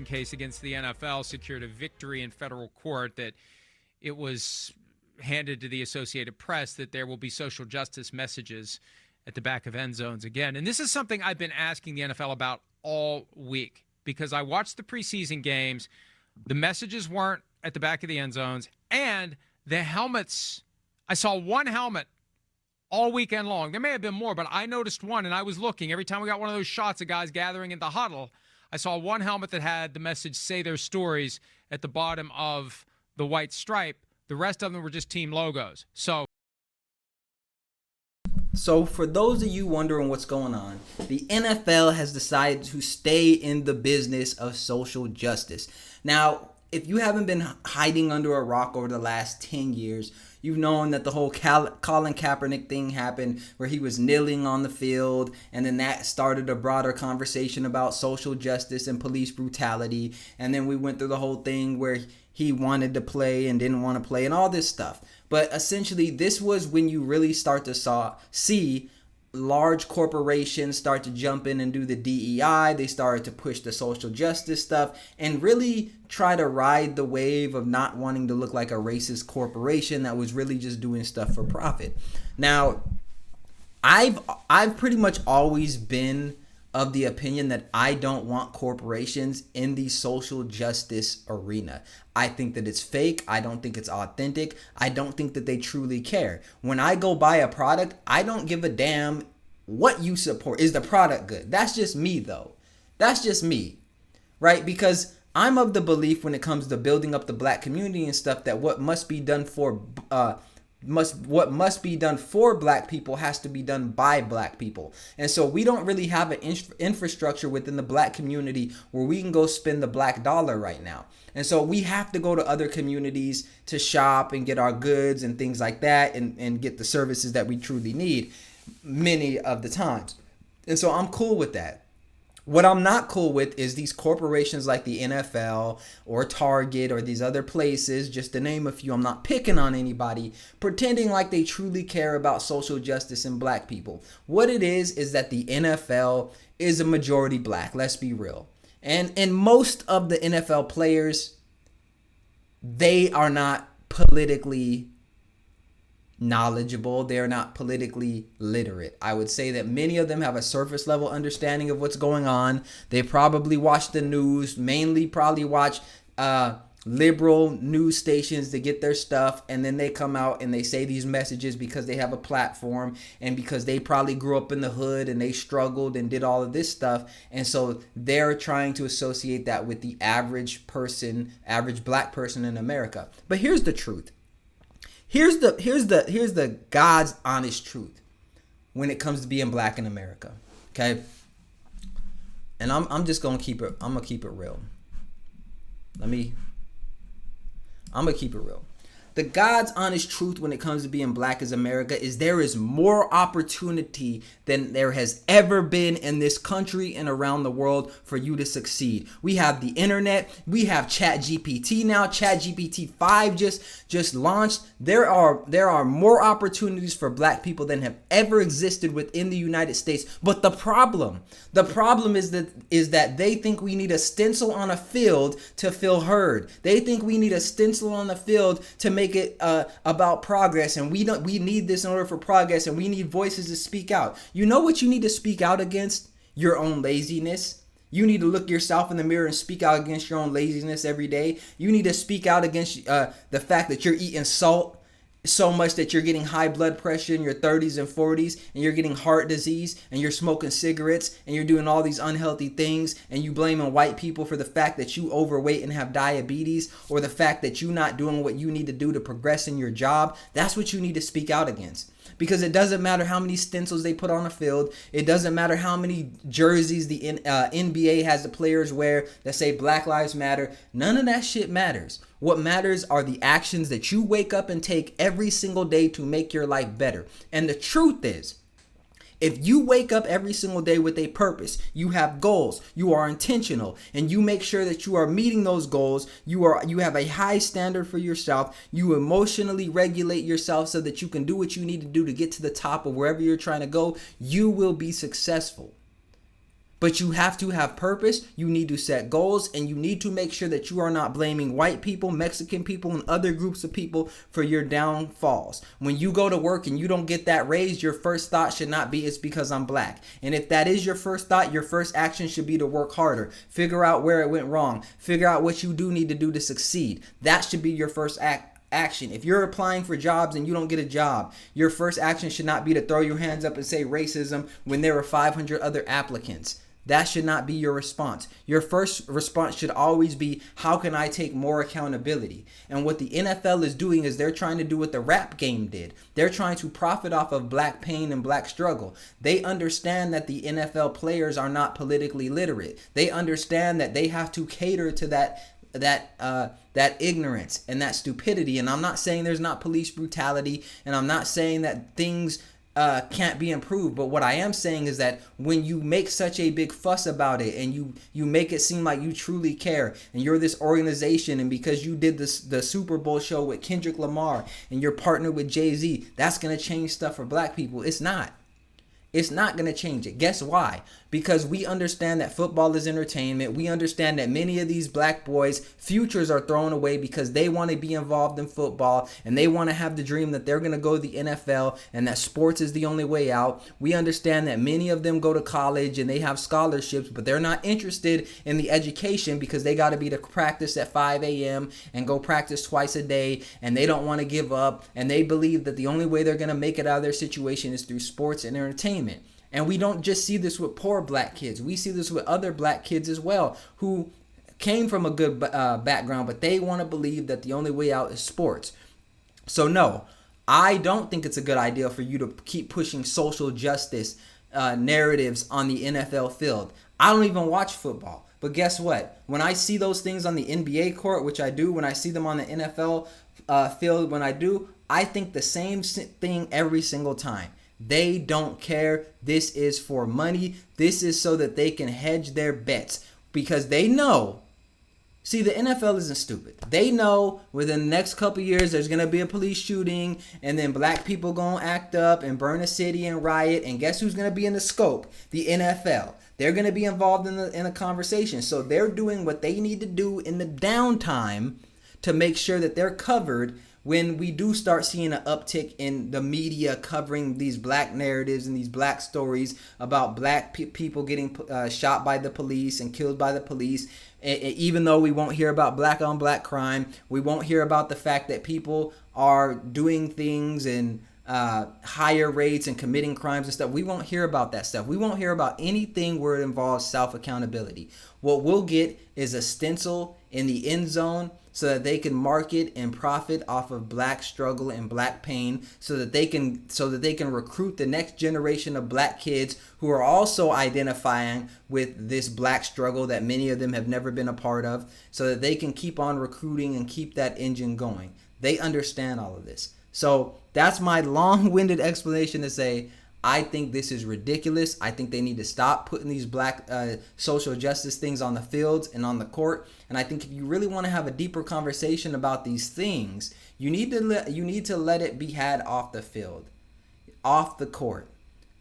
case against the NFL secured a victory in federal court, that it was handed to the Associated Press that there will be social justice messages at the back of end zones again. And this is something I've been asking the NFL about all week, because I watched the preseason games. The messages weren't at the back of the end zones, and the helmets, I saw one helmet all weekend long. There may have been more, but I noticed one, and I was looking. Every time we got one of those shots of guys gathering in the huddle, I saw one helmet that had the message "Say Their Stories" at the bottom of the white stripe. The rest of them were just team logos. So for those of you wondering what's going on, the NFL has decided to stay in the business of social justice. Now, if you haven't been hiding under a rock over the last 10 years, you've known that the whole Colin Kaepernick thing happened, where he was kneeling on the field, and then that started a broader conversation about social justice and police brutality. And then we went through the whole thing where he wanted to play and didn't want to play and all this stuff. But essentially, this was when you really start to see large corporations start to jump in and do the DEI. They started to push the social justice stuff and really try to ride the wave of not wanting to look like a racist corporation that was really just doing stuff for profit. Now, I've pretty much always been of the opinion that I don't want corporations in the social justice arena. I think that it's fake. I don't think it's authentic. I don't think that they truly care. When I go buy a product, I don't give a damn what you support. Is the product good? That's just me, though. That's just me, right? Because I'm of the belief, when it comes to building up the black community and stuff, that what must be done for black people has to be done by black people. And so we don't really have an infrastructure within the black community where we can go spend the black dollar right now. And so we have to go to other communities to shop and get our goods and things like that, and get the services that we truly need many of the times. And so I'm cool with that. What I'm not cool with is these corporations like the NFL or Target or these other places, just to name a few, I'm not picking on anybody, pretending like they truly care about social justice and black people. What it is that the NFL is a majority black, let's be real. And most of the NFL players, they are not politically knowledgeable. They're not politically literate. I would say that many of them have a surface level understanding of what's going on. They probably watch the news, mainly probably watch liberal news stations to get their stuff, and then they come out and they say these messages because they have a platform and because they probably grew up in the hood and they struggled and did all of this stuff. And so they're trying to associate that with the average person, average black person in America. But here's the truth. Here's the God's honest truth when it comes to being black in America. Okay? And I'm just gonna keep it, I'm gonna keep it real. I'm gonna keep it real. The God's honest truth when it comes to being black as America is there is more opportunity than there has ever been in this country and around the world for you to succeed. We have the internet. We have ChatGPT now. ChatGPT 5 just launched. There are more opportunities for black people than have ever existed within the United States. But the problem is that they think we need a stencil on a field to feel heard. They think we need a stencil on the field to make it about progress, and we need this in order for progress, and we need voices to speak out. You know what you need to speak out against? Your own laziness. You need to look yourself in the mirror and speak out against your own laziness every day. You need to speak out against the fact that you're eating salt so much that you're getting high blood pressure in your 30s and 40s, and you're getting heart disease, and you're smoking cigarettes, and you're doing all these unhealthy things, and you blaming white people for the fact that you overweight and have diabetes, or the fact that you're not doing what you need to do to progress in your job. That's what you need to speak out against. Because it doesn't matter how many stencils they put on a field. It doesn't matter how many jerseys the NBA has the players wear that say Black Lives Matter. None of that shit matters. What matters are the actions that you wake up and take every single day to make your life better. And the truth is, if you wake up every single day with a purpose, you have goals, you are intentional, and you make sure that you are meeting those goals, you have a high standard for yourself, you emotionally regulate yourself so that you can do what you need to do to get to the top of wherever you're trying to go, you will be successful. But you have to have purpose, you need to set goals, and you need to make sure that you are not blaming white people, Mexican people, and other groups of people for your downfalls. When you go to work and you don't get that raise, your first thought should not be, it's because I'm black. And if that is your first thought, your first action should be to work harder. Figure out where it went wrong. Figure out what you do need to do to succeed. That should be your first action. If you're applying for jobs and you don't get a job, your first action should not be to throw your hands up and say racism when there are 500 other applicants. That should not be your response. Your first response should always be, how can I take more accountability? And what the NFL is doing is they're trying to do what the rap game did. They're trying to profit off of black pain and black struggle. They understand that the NFL players are not politically literate. They understand that they have to cater to that ignorance and that stupidity. And I'm not saying there's not police brutality, and I'm not saying that things can't be improved, but what I am saying is that when you make such a big fuss about it and you make it seem like you truly care and you're this organization, and because you did the Super Bowl show with Kendrick Lamar and you're partnered with Jay-Z, that's going to change stuff for black people. It's not. It's not going to change it. Guess why? Because we understand that football is entertainment. We understand that many of these black boys' futures are thrown away because they want to be involved in football and they want to have the dream that they're going to go to the NFL and that sports is the only way out. We understand that many of them go to college and they have scholarships, but they're not interested in the education because they got to be to practice at 5 a.m. and go practice twice a day, and they don't want to give up, and they believe that the only way they're going to make it out of their situation is through sports and entertainment. And we don't just see this with poor black kids. We see this with other black kids as well who came from a good background, but they want to believe that the only way out is sports. So no, I don't think it's a good idea for you to keep pushing social justice narratives on the NFL field. I don't even watch football. But guess what? When I see those things on the NBA court, which I do, when I see them on the NFL field, when I do, I think the same thing every single time. They don't care. This is for money. This is so that they can hedge their bets because they know. See, the NFL isn't stupid. They know within the next couple years there's going to be a police shooting, and then black people going to act up and burn a city and riot. And guess who's going to be in the scope? The NFL. They're going to be involved in the conversation. So they're doing what they need to do in the downtime to make sure that they're covered when we do start seeing an uptick in the media covering these black narratives and these black stories about black people getting shot by the police and killed by the police. Even though we won't hear about black on black crime, we won't hear about the fact that people are doing things in higher rates and committing crimes and stuff. We won't hear about that stuff. We won't hear about anything where it involves self-accountability. What we'll get is a stencil in the end zone so that they can market and profit off of black struggle and black pain, so that they can recruit the next generation of black kids who are also identifying with this black struggle that many of them have never been a part of, so that they can keep on recruiting and keep that engine going. They understand all of this. So that's my long-winded explanation to say I think this is ridiculous. I think they need to stop putting these black social justice things on the fields and on the court. And I think if you really want to have a deeper conversation about these things, you need to let it be had off the field, off the court,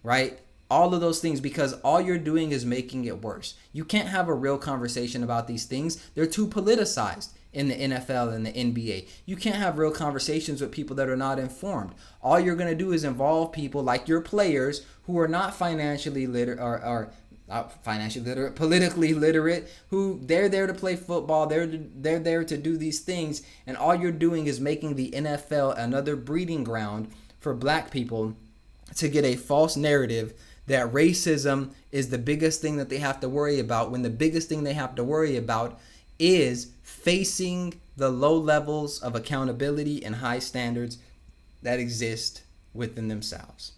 right? All of those things, because all you're doing is making it worse. You can't have a real conversation about these things. They're too politicized in the NFL and the NBA. You can't have real conversations with people that are not informed. All you're going to do is involve people like your players who are not financially literate or not financially literate, politically literate, who they're there to play football, they're there to do these things, and all you're doing is making the NFL another breeding ground for black people to get a false narrative that racism is the biggest thing that they have to worry about, when the biggest thing they have to worry about is facing the low levels of accountability and high standards that exist within themselves.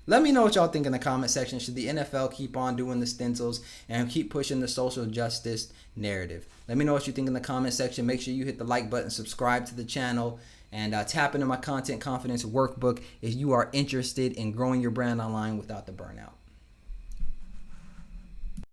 Let me know what y'all think in the comment section. Should the NFL keep on doing the stencils and keep pushing the social justice narrative? Let me know what you think in the comment section. Make sure you hit the like button, subscribe to the channel, and tap into my content confidence workbook if you are interested in growing your brand online without the burnout.